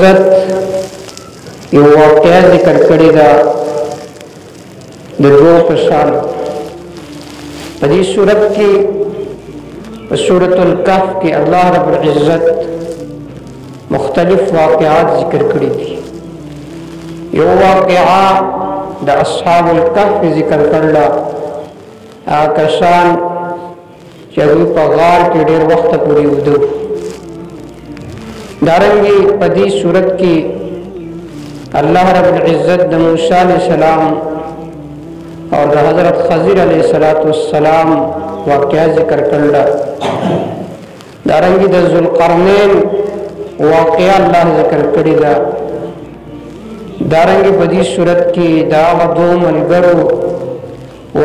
العزت یو واقعہ ذکر کړی دا د دوه کسانو په دې صورت کې په سورۃ الکهف کې الله رب العزت مختلف واقعات ذکر کړی دي. یو واقعہ د اصحاب الکهف ذکر کړل، هغه کسان چې په غار کې ډېر وخت پورې ودو. دارنګه په دې صورت کې الله رب العزت د موسی علیہ السلام اور د حضرت خضر علیہ السلام واقعہ ذکر کړل. دارنګه د ذوالقرنین واقعہ الله ذکر کړی دا. دارنګه په دې صورت کې دا دو ملګرو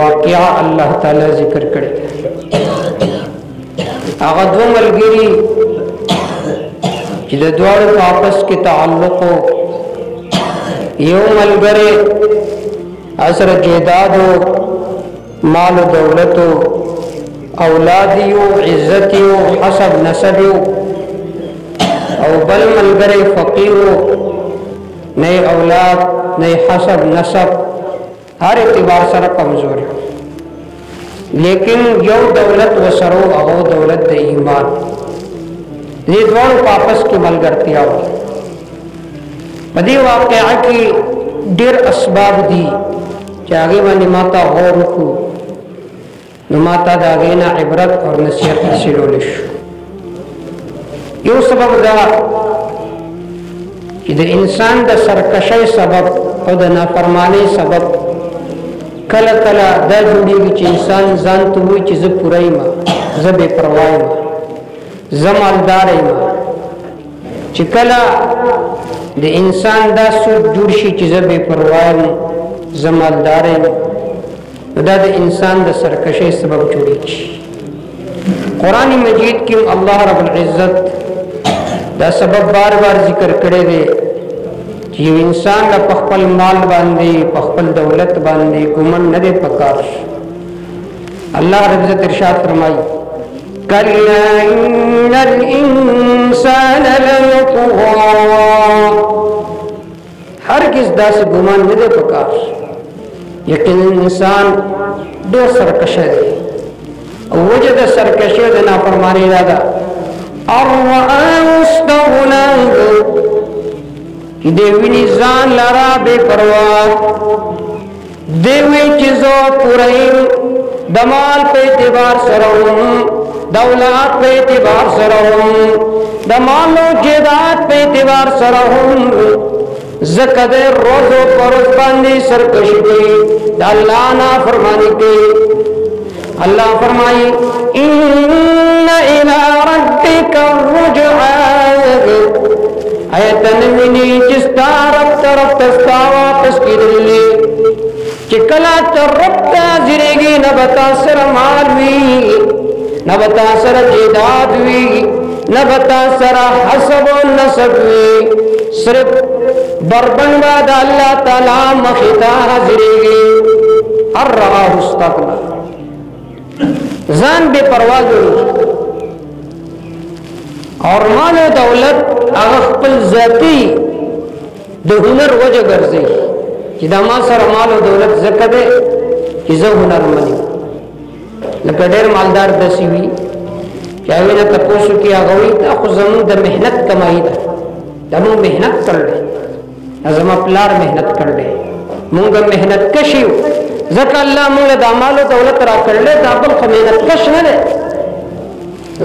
واقعہ الله تعالی ذکر کړی. هغه دو ملګری چې د دوړو آپس کې تعلق یو ملګری اثر جیداد مال و دولت اولادی و عزتی و حسب نسب او بل ملګری فقیر نئے اولاد نئے حسب نسب ہر اعتبار سره کمزور لیکن یو دولت و سرو او دولت د ایمان دې دوه واپس کې ملګرتیا و. په دې واقعه کې ډېر اسباب دي چې هغه باندې ماته غور وکړو نو ماته دا غینا عبرت او نصیحت حاصلول شو. یو سبب دا چې د انسان د سرکشۍ سبب او د نافرمانی سبب کله کله دا جوړیږي چې انسان ځان ته وایي چې زه پوره یم، زه بې پروا یم، زه مالدار یم. چې کله د انسان دا سوچ جوړ شي چې زه بې پروا یم، زه مالدار یم، دا د انسان د سرکشۍ سبب جوړیږي. قرآن مجید کې الله رب العزت دا سبب بار بار ذکر کړی دی چې یو انسان په خپل مال باندې په خپل دولت باندې ګمن نه دی پکار. الله رب عزت ارشاد فرمایي کلا ان الانسان ليطغى، هرگز داسې ګمان نه دی پکار. یقینا انسان ډېر سرکشه دی او وجه د سرکشۍ د نافرمانی را ده الرآه استغنى دی ویني ځان لرا بے پروا، دی وی چې زه پوره یم، د مال په اعتبار سره هم، د اولاد په اعتبار سره هم، د مال و جیدات په اعتبار سره هم ځکه د روز و پروز باندې سرکشي کوي، د الله نافرماني کوي. الله فرمایي ان الى ربك الرجعى، ایتن منی چستا رب طرف تستا واپس کیدلی. چې کله تر رب ته ځریږي نه به تا سره مال وي، نه به تا سره جیداد وي، نه به تا سره حسب و نسب وي، صرف بربند به د الله تعالی مخې ته حاضرېږي. الرآه استغنى، ځان بے پروا ګڼي. اور مال و دولت هغه خپل ذاتی د هنر وجه ګرځي چې دا ما سره مال و دولت زکه ده چې زه هنرمند یم. لکه ډېر مالدار داسې وي چې هغې نه تپوس وکړي، هغه وایي دا خو زموږ د محنت کمایي ده، دا موږ محنت کړی دی، دا زما پلار محنت کړی دی، موږ محنت کش یو ځکه الله موږ د مال و دولت را کړلی، دا بل خو محنت کش نه دی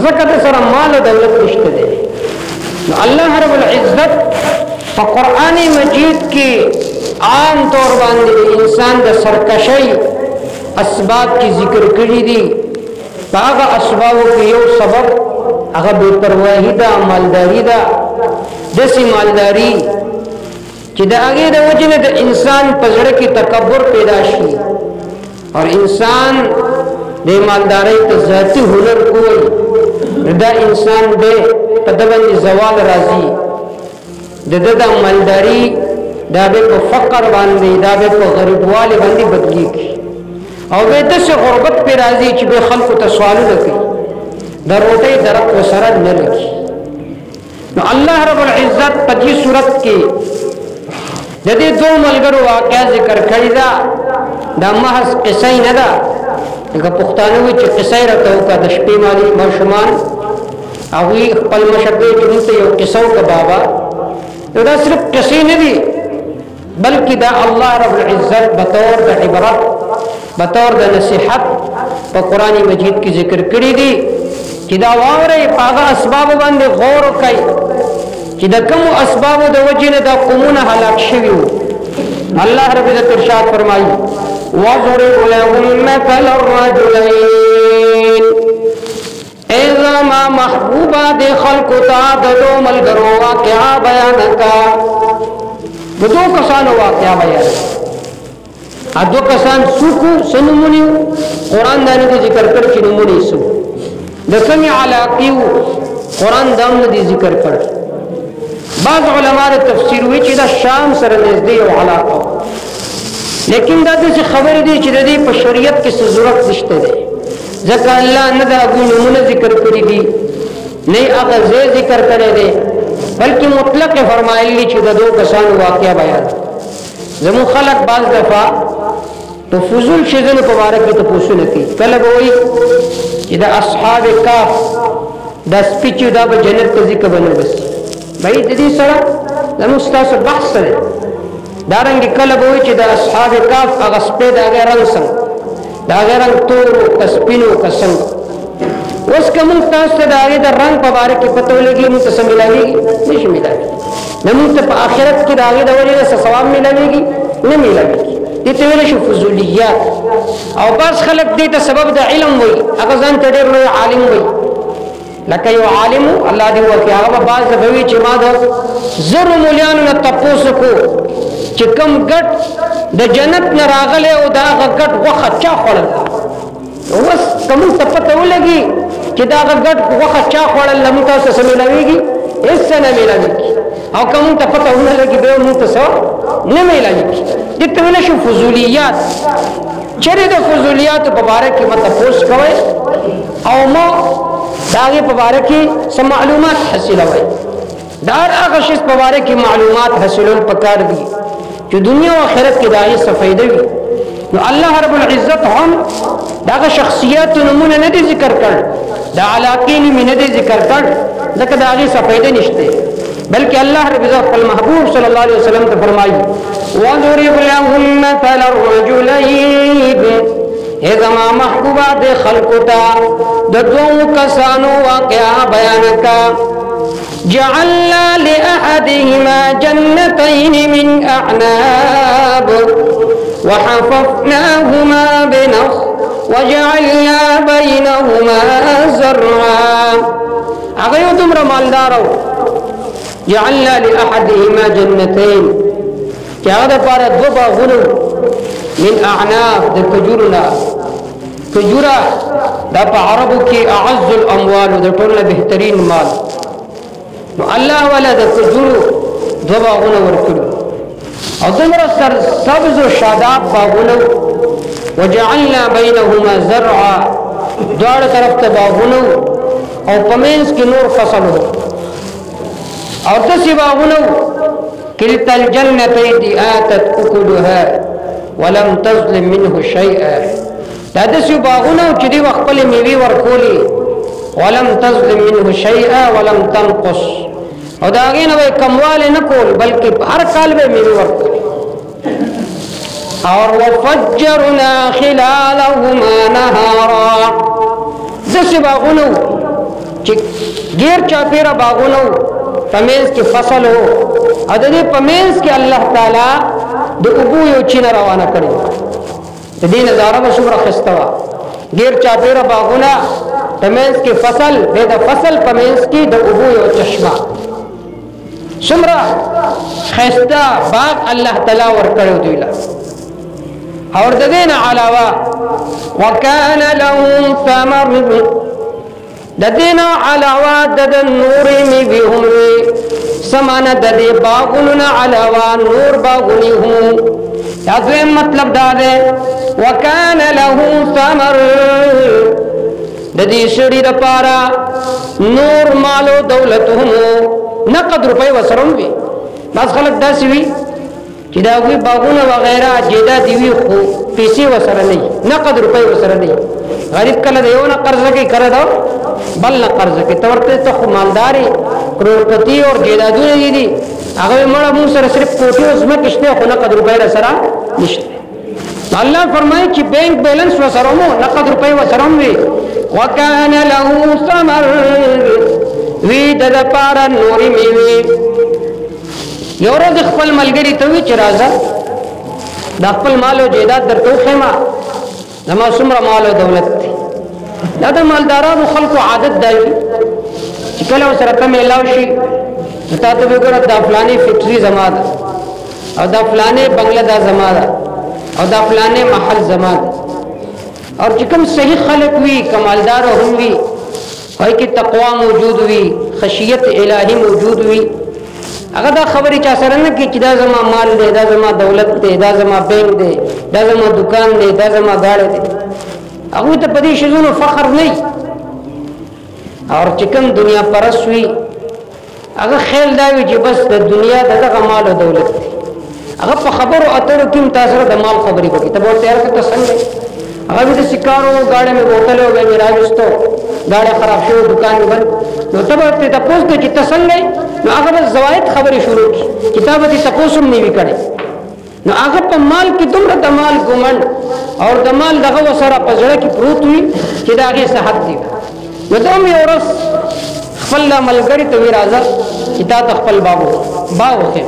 ځکه د سره مال و دولت نشته دی. نو الله رب العزت په قرآن مجید کې عام طور باندې د انسان د سرکشۍ اسباب چې ذکر کړي دي، په هغه اسبابو کې یو سبب هغه بې پرواهي ده، مالداري ده. داسې مالداري چې د هغې د وجې نه د انسان په زړه کې تکبر پیدا شي اور انسان د مالدارۍ ته ذاتي هنر کوي، دا انسان به په ده باندې زوال راځي، د ده د مالداري دا به په فقر باندې، دا به په غریبوالي باندې بدلېږي او به داسې غربت پرې راځي چې به خلکو ته سوالونه کوي، د روټۍ درک ورسره نه لګي. نو الله رب العزت په دې صورت کې د دې دوه ملګرو واقعا ذکر کړی دا د محض قصې نه ده لکه پښتانه وي چې قصې راته وکړه د شپې مالي ماشومان هغوی خپل مشرګۍ چې موږ ته یو قصه وکړه بابا نو دا صرف قصې نه دي بلکې دا الله رب العزت بطور د عبرت بطور د نصیحت په قرآن مجید کې ذکر کړی دي چې دا واورئ په هغه اسبابو باندې غور وکړئ چې د کومو اسبابو د وجې نه دا قومونه هلاک شوي وو الله رب عزت ارشاد فرمایي وَاضْرِبْ لَهُم مَّثَلَ الرَّجُلَيْنِ اذا ما محبوبا د خلقو ته د دو ملګرو واقعا بیان کا د دو کسانو واقعا بیان ا دو کسان سوکو سنمونی قرآن دانه ذکر کړ چې نمونی سو د کومې علاقې قرآن دام نه ذکر کړ بعض علماء تفسیر وی چې دا شام سره نږدې یو علاقه لیکن دا د خبرې دی چې د دې په شریعت کې څه ضرورت نشته دی ځکه الله نه دا نمونه ذکر کړی دي نه هغه ذکر کړی دی بلکې مطلق فرمایلی چې د دوه کسانو واقعا بیان زمو خلق بعض دفعه تو فضول شیزونو په باره کې تپوسو نه کوي کله به وایي چې د اصحاب کهف دا سپیچ دا به جنت ته ځي که به نه بسي بھائی د دې سره زموږ ستاسو بحث دی دارنګې کله به وایي چې د اصحاب کهف هغه سپی د هغې رنګ څنګه د هغې رنګ تورو که سپینو که څنګه اوس که موږ تاسو ته د هغې د رنګ په باره کې پته ولګي موږ ته څه میلاوېږي نشي میلاوېږي نه موږ ته په آخرت کې د هغې د وجې نه څه ثواب میلاوېږي نه میلاوېږي دې ته ویلی شو فضولیات او بعض خلک دې ته سبب د علم وایي هغه ځان ته ډېر لوی عالم وایي لکه یو عالم الله دې وکړي هغه به بعض دفعه وي چې ما د زرو مولیانو نه تپوس وکړو چې کوم ګټ د جنت نه راغلی او د هغه ګټ غوښه چا خوړل اوس که موږ ته پته ولګي چې د هغه ګټ غوښه چا خوړل موږ ته څه میلاوېږي هېڅ څه نه میلاوېږي او که موږ ته پته ونه لګي بیا موږ ته څه نه میلاوېږي دې ته ویلی شو فضولیات چېرې د فضولیاتو په باره کې مه تپوس کوئ او ما د هغې په باره کې څه معلومات حاصلوئ د هر هغه شیز په باره کې معلومات حاصلول پکار دي چې دنیا او آخرت کې د هغې څه فایده وي نو الله رب العزت هم د هغه شخصیاتو نومونه نه دي ذکر کړ د علاقې نومې نه دي ذکر کړ ځکه د هغې څه فایده نشته بلکې الله رب العزت خپل محبوب صلی الله علیه وسلم ته فرمایي وَاضْرِبْ لَهُم مَّثَلَ الرَّجُلَيْنِ اذا ما محبوبا د خلقو ته د دوه کسانو واقعا بیان کا جعلنا لأحدهما جنتين من أعناب وحففناهما بنخل وجعلنا بينهما زرعا اغيو دمر مالدارو جعلنا لأحدهما جنتين كهذا پارا دو باغونو من اعناب د کجورنا کجورا دا په عربو کې اعز الاموال د ټولنه بهترین مال نو الله ولا د کجورو دو باغونه ورکړو او دمر سر سبز و شاداب باغونه وجعلنا بينهما زرعا دوړ طرف ته باغونه او پمنس کې نور فصل او دسی باغونه كلتا الجنتين آتت أكلها ولم تظلم منه شيئا دا دسی باغونه چې دی خپل میوه ورکولي ولم تظلم منه شيئا ولم تنقص او دا غینه وای کمواله نه کول بلکې هر کال به میوه ورکولي اور وفجرنا خلالهما نهارا دسی باغونه چې غیر چاپیره باغونه پمینس کې فصل هو او د دې پمینس کې الله تعالی د اوبو یو چین روانه کړی د دې نظاره به څومره ښایسته وه ډېر چاپېره باغونه پمینس کې فصل بیا د فصل پمینس کې د اوبو یو چشمه څومره ښایسته باغ الله تعالی ورکړی دوی له اور د دې نه علاوه وکان لهم ثمر د دې نه علاوه د نورې میوې هم وي سمانه د دې باغونو نه علاوه نور باغونه هم دا دویم مطلب دا دی وکان له ثمر د دې سړي لپاره نور مال او دولت هم نقد روپۍ وسرم وي بعض خلک داسې وي چې دا وی باغونه وغیرہ جیداد وی خو پیسې وسره نه نقد روپۍ وسره نه غریب کله دیو نه قرض کوي کړه دا بل نه قرض کوي تورته ته مالداري کروڑپتی اور جیدادونه دي هغه مړه مو سره صرف کوټي اوس مې کشته خو نقد روپۍ سره نشته الله فرمایي چې بینک بیلنس وسره مو نقد روپۍ وسره وي وکانه له ثمر وی د لپاره نوري میوي یو ورځ خپل ملګری ته وی چې راځه د خپل مال او جیداد درته خېما زما څومره مال او دولت دی دا د مالدارانو خلکو عادت دی چې کله سره ته ملاو شي تا ته وګوره د فلاني فیکټري زما ده او د فلاني بنگله دا زما ده او د فلاني محل زما ده اور چې کوم صحیح خلق وي کمالدار هم وي وای کی تقوا موجود وي خشیت الهی موجود وي هغه دا خبرې چا سره نه کی چې دا زما مال دی دا زما دولت دی دا زما بینک دی دا زما دکان دی دا زما گاڑی دی هغه ته په دې شیزونو فخر نه اور چې کوم دنیا پرست وي هغه خیال دا وي چې بس د دنیا دغه مال او دولت دی هغه په خبرو اترو کې تاسو د مال خبرې وکړي ته ورته هغه ته څنګه هغه د سکارو گاڑی میں بوتل ہو گئے میرا رستو گاڑی خراب شو دکان میں بند نو تب ته تاسو ته چې تسنګ نو هغه زوائد خبرې شروع کی کتاب دې تاسو هم نیوي کړي نو هغه په مال کې دومره د مال ګمن او د مال دغه وسره په ځړه کې پروت وي چې دا هغه صحت دی نو دوم یو ورځ خپل ملګری ته وی راځه چې تا خپل باغ خو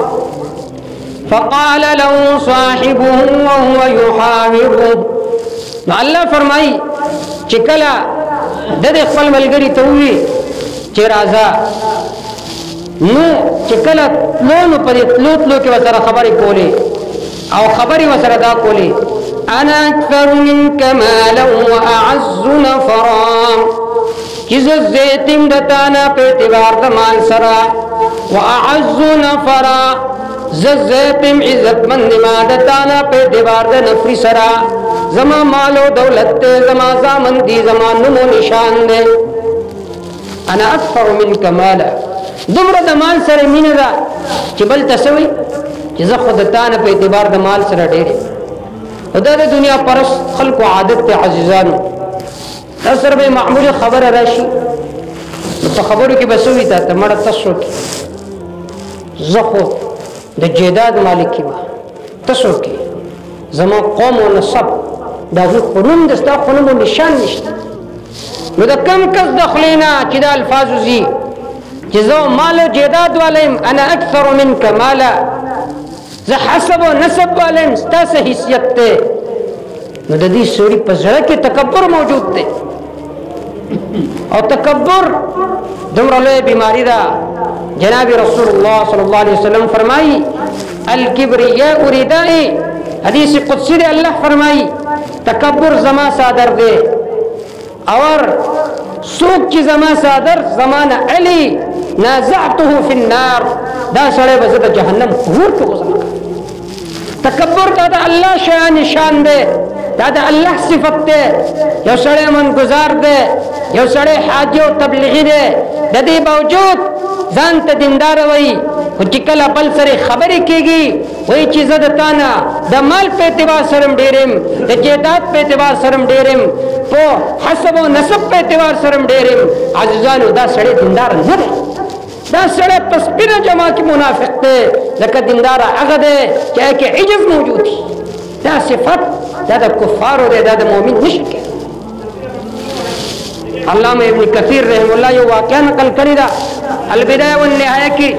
فقال له صاحبه وهو يحاوره نو الله فرمایي چې کله د خپل ملګری ته وی چې راځه نو چې کله نو په تلو کې وسره خبرې کولې او خبرې وسره دا کولې انا اكثر منك مالا واعز نفرا چې زيتم دتانا په اعتبار د مال سره واعز نفرا زيتم عزت من ما دتانا په اعتبار د نفر سره زما مال او دولت زما زامن دي زما نمو نشان دي انا اكثر منك مالا دومره د مال سره مینه ده چې بل تسوي چې زه خود ته په اعتبار د مال سره ډېر دا د دنیا پرست خلکو عادت ته عزیزانو دا سره به معمول خبره راشي په خبرو کې بسوي ته مړه تاسو کې زه خو د جیداد مالک ما تاسو کې زما قوم او نسب دا خورون دستا خونم نشان نشته نو دا کم کس دخلینا چې دا الفاظ وزي چې زه مال او جیداد والیم انا اکثر منک مالا زه حسب او نسب والیم ستاسو حیثیت ته نو د دې سوري په ځړه کې تکبر موجود دی او تکبر دومره لوی بیماری ده جناب رسول الله صلی الله علیه وسلم فرمایي الکبریاء ردائی حدیث قدسی دے اللہ فرمائی تکبر زما صادر دے اور سوک چی زما صادر زمان علی نازعته فی النار دا سڑے بزد جہنم خور کے گزر تکبر دا اللہ شان نشان دے دا اللہ صفت دے یو سڑے من گزار دے یو سڑے حاجی و تبلیغی دے دا دی باوجود ځان ته دیندار وای خو چې کله بل سره خبرې کېږي وایي چې زه د تانه د مال په اعتبار سره ډېرم د جیداد په اعتبار سره ډېرم په حسب او نسب په اعتبار سره ډېرم عزیزانو دا سړی دیندار نه دی دا سړی په سپینه جما کې منافق دی لکه دیندار هغه دی چې هغې کې عجز موجود دی دا صفت دا د کفارو دی دا د مؤمن نشي کېدی علامہ ابن کثیر رحم اللہ یو واقعہ نقل کری دا البدایہ والنہایہ کی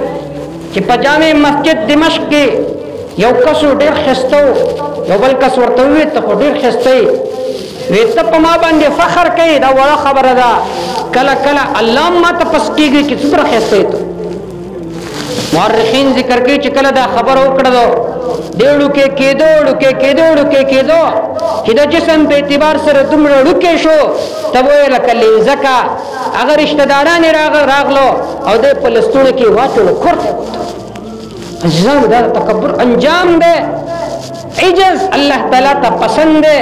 کہ پجامع مسجد دمشق کی یو کسو ډیر خستو یو بل کس ورته وی ته ډیر خستې وی ته په ما باندې فخر کوي دا وړه خبره ده کله کله الله ما ته پس کیږي چې څومره خستې ته مورخین ذکر کوي چې کله دا خبر وکړو ډېړو کې کېدو چې د جسم په اعتبار سره دومره ډوکې شو تب وی لکه لنځکه هغه رشتہ داران راغلو او د پلستون کې واچو کورته عزیزانو دا تکبر انجام ده عجز الله تعالی ته پسند ده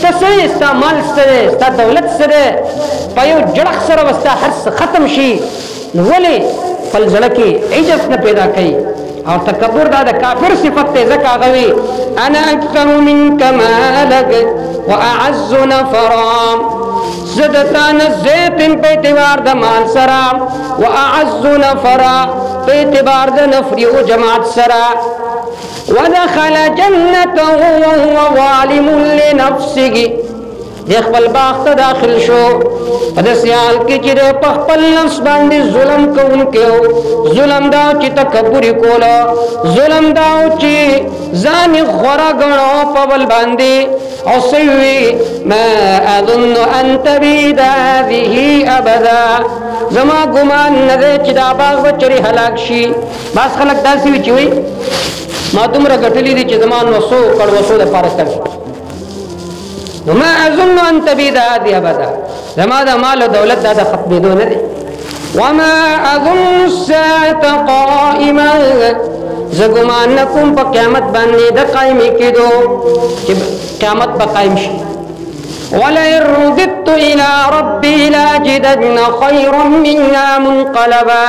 تسې استعمال سره ستا دولت سره په یو جړخ سره وستا هر څه ختم شي نو ولې خپل زړه کې عجز نه پیدا کوي او تکبر دا د کافر صفت ته ځکه هغه وي انا اکثر منک مالا واعز نفرا زدتان زیتن په اعتبار د مال سره واعز نفرا په اعتبار د نفر او جماعت سره ودخل جنته وهو ظالم لنفسه د خپل باغ ته داخل شو په سیال کې چې په خپل نفس باندې ظلم کوونکو ظلم دا چې تکبر کولا ظلم دا چې ځان غره غړو په بل باندې او سوي ما اظن ان تبيد هذه ابدا زما ګمان نه چې دا باغ وچري هلاک شي بس خلک داسې وي چې وي ما دومره ګټلې دي چې زما نو سو کړ وسو د پاره کړ وما اظن ان تبيد هذه ابدا زما د مال او دولت دا ختمېدو نه دي وما اظن الساعه قائما زګمان کوم په قیامت باندې د قائم کېدو چې قیامت به قائم شي ولا رددت الى ربي لاجدن خيرا منها منقلبا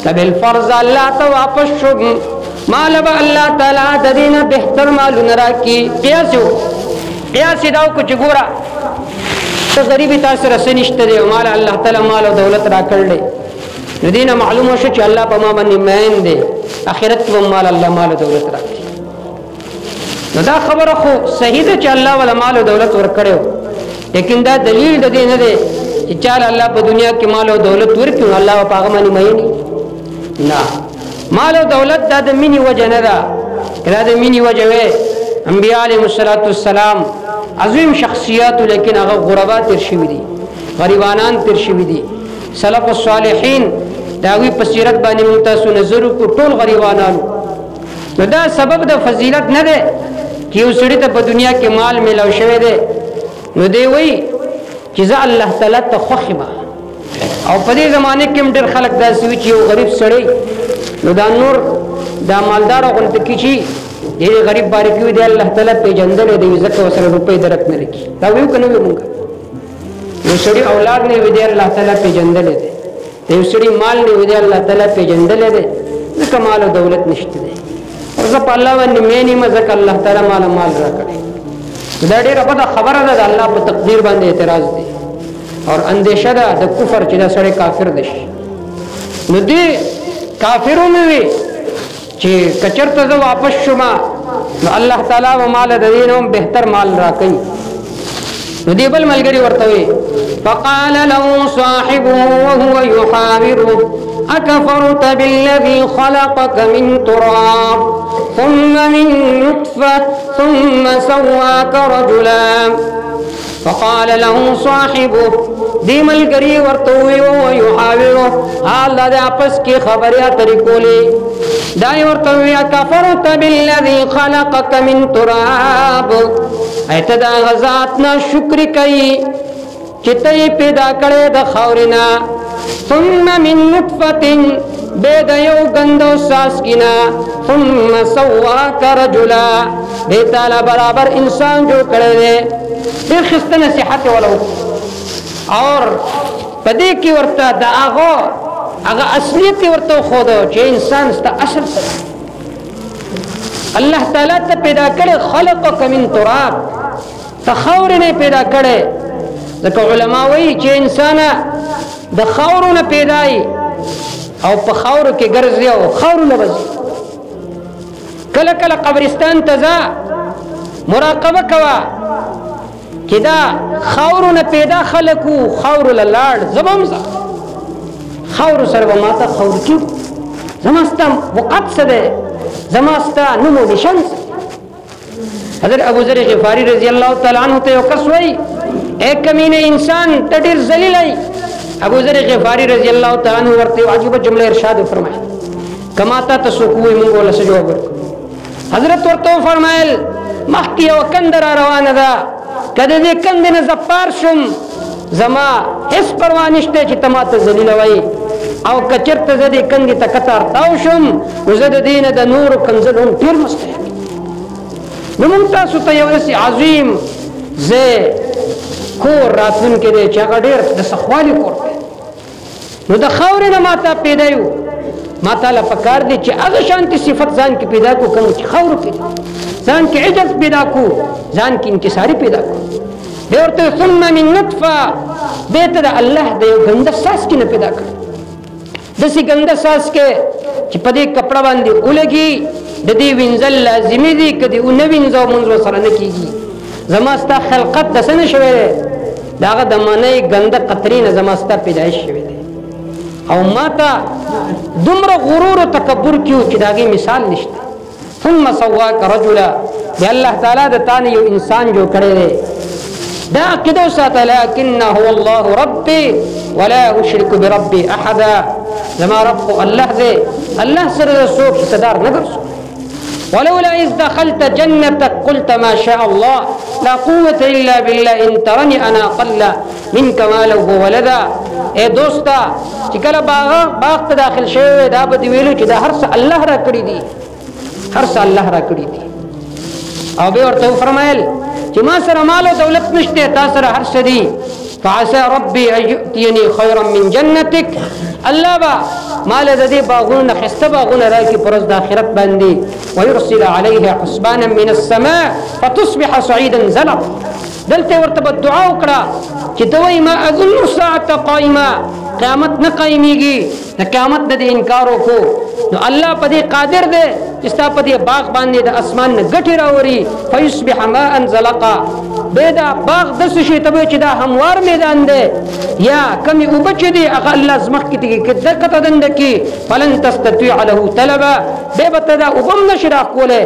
فبالفرض الله توافش مال به الله تعالی د دینه بهتر مالونه راکړي قیاس داو کو چې ګورا ته غریبی تاسو رسنشته دی مال الله تعالی مال او دولت را کړل دینه معلومه شو چې الله په ما باندې مین دی اخرت کې مال الله مال او دولت راکړي نو دا خبره خو صحیح ده چې الله ولا مال او دولت ورکړو لیکن دا دلیل د دې نه دی چې چاله الله په دنیا کې مال او دولت ورکړي الله په هغه باندې مین نه مال او دولت دا د مینی وجه نه ده دا د مینی وجه وي انبیاء علیهم السلام عظیم شخصیات لیکن هغه غربا تیر شوی دي غریبانان تیر شوی دي سلف الصالحین داوی په سیرت باندې موږ تاسو نظر کو ټول غریبانان نو دا سبب د فضیلت نه ده چې یو سړی ته په دنیا کې مال ملو شوی دی نو دی وی چې ځا الله تعالی ته خوخما او په دې زمانه کې ډېر خلک داسې وي چې یو غریب سړی نو دا نور دا مالدار غونډه کې شي دې غریب بارک وي دی الله تعالی په جندل دی زکه وسره روپې درک نه لکی دا ویو کنه موږ یو سړی اولاد نه وي دی الله تعالی په جندل دی یو سړی مال نه وي دی الله تعالی په جندل دی ځکه مال او دولت نشته دی او زه په الله باندې مېنی مزک الله تعالی مال را کړی دا ډېره بده خبره ده د الله په تقدیر باندې اعتراض دی اور اندیشه ده د کفر چې دا سړی کافر دی نو دی کافرونه وي چې کچرته زه واپس شوم نو الله تعالی و مال د دینوم بهتر مال راکړي نو دی بل ملګری ورته وي فقال له صاحبه وهو يحاوره اكفرت بالذي خلقك من تراب ثم من نطفه ثم سواك رجلا فقال له صاحبه دی ملګری ورته وي او يحاوره حال د اپس کی خبره طریقولې دای ورته وي کفرت بالذي خلقك من تراب ایت دا غزات نا شکر کوي چې ته پیدا کړې د خاورینا ثم من نطفه بيد یو غندو ساس کینا ثم سواك رجلا دې تعالی برابر انسان جو کړې دې خسته نصيحت ولو اور پدې کې ورته دا هغه اصلیت ورته خو دا چې انسان ست اصل سره الله تعالی ته پیدا کړي خلقک من تراب تخور نه پیدا کړي ځکه علما وایي چې انسان د خاور نه پیدای او په خاور کې ګرځي او خاور نه بځي کله کله قبرستان ته ځه مراقبه کوا کدا خاور نه پیدا خلقو خاور لاړ زممزه خاور سره ماته خاور کی زماستم وقت سره زماستا نمو نشان حضرت ابو ذر غفاری رضی اللہ تعالی عنہ ته وکسوي ایک کمینه انسان تډیر ذلیلای ابو ذر غفاری رضی اللہ تعالی عنہ ورته عجیب جمله ارشاد فرمایي کما تا تسوکوي مونږ له جواب ورکړو حضرت ورته فرمایل مخکی او کندر روانه ده کله دې کند نه زپار شم زما هیڅ پروا نشته چې تماته ذلیل وای او کچرته زدي کندي تکتار تاو شم وزد دین د نور کنزلون ډیر مستحق نو موږ تاسو ته یو عظیم زه کور راتون کې چې هغه ډیر د سخوالي کور نو د خاورې نه ما تا پیدا یو ما تعالی پکار دی چې هغه شانتي صفت ځان کې پیدا کو کوم چې خاورو کې ځان کې عجز پیدا کو ځان کې انکساری پیدا کو دی ورته ثم من نطفه بیت د الله د یو ګنده ساس کې نه پیدا کړ داسې ګنده ساس کې چې په دې کپړه باندې ولګي د دې وینځل لازمي دي کدی او نه وینځو مونږ سره نه کیږي زما ستا خلقت د څه نه شوی دی د هغه د منۍ ګنده قطرې نه زما ستا پیدایش شوی دی او ما ته دومره غرور او تکبر کیو چې د هغې مثال نشته ثم سواک رجلا دی الله تعالی د تا نه یو انسان جوړ کړی دی دا عقیده وساته لکنه هو الله ربي ولا اشرك بربي احدا زما رب الله دی الله سره څوک حصدار نه ګرځو ولولا إذ دخلت جنتك قلت ما شاء الله لا قوة إلا بالله إن ترني أنا أقل منك مالا وولدا اے دوستا چې کله باغ ته داخل شوی دا به دې ویلو چې دا هر څه الله را کړي دي هر څه الله را کړي دي او به ورته فرمایل چې ما سره مال او دولت نشته تا سره هر څه دي فعسى ربي أن يؤتيني خيرا من جنتك الله با مال د دې باغونه خسته باغونه راکې پرز د آخرت باندې ويرسل عليها حسبانا من السماء فتصبح صعيدا زلقا دلته ورته دعا وکړه چې دوی ما اظن الساعه قائمه قیامت نه قائميږي د قیامت د انکار وکړو نو الله په دې قادر دی چې ستا په دې باغ باندې د اسمان نه ګټي راوري فيصبح ماء زلقا بيدا باغ دس شي ته چې دا هموار میدان دی یا کمی وبچ دی هغه الله زمخ کې کده کته دند کې فلن تستطيع له طلبا به بتدا وبم نشرا کوله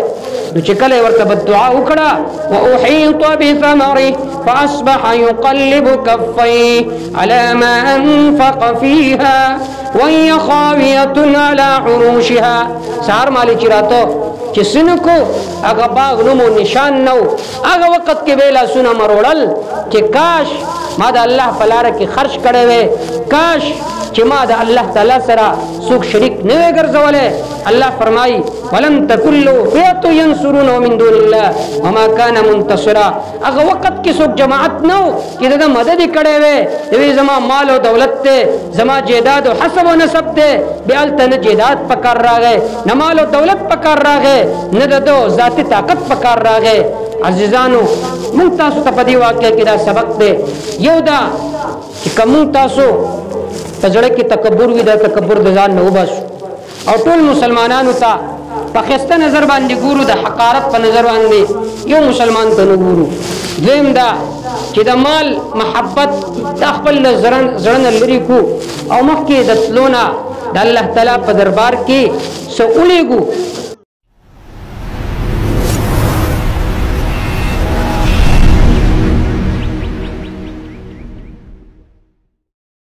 نو چې کله ورته دعا وکړه واحيط بثمره فاصبح يقلب كفيه على ما انفق فيها وهي خاويه على عروشها سار مالی چراتو چې سنکو هغه باغ نومو نشان نو هغه وخت کې ویلا سونه مروړل چې کاش ما د الله په لار کې خرج کړی وې کاش چې ما د الله تعالی سره څوک شریک نه وي ګرځولې الله فرمایي ولم تکن له فئة ينصرونه من دون الله وما كان منتصرا هغه وخت کې څوک جماعت نو چې دا مدد کړي وي دوی زما مال او دولت ته زما جیداد او حسب او نسب ته بیالته نه جیداد پکار راغې نه مال او دولت پکار راغې نه دو ذاتی طاقت پکار راغې عزیزانو مونږ تاسو ته په دې واقعې کې دا سبق دی یو دا چې کوم تاسو تجړه کې تکبر وي دا تکبر د ځان نه وباسو او ټول مسلمانانو ته په خسته نظر باندې ګورو د حقارت په نظر باندې یو مسلمان ته نه ګورو دویم دا چې د مال محبت د خپل زړه لري کو او مخکې د تلونه د الله تعالی په دربار کې سولېګو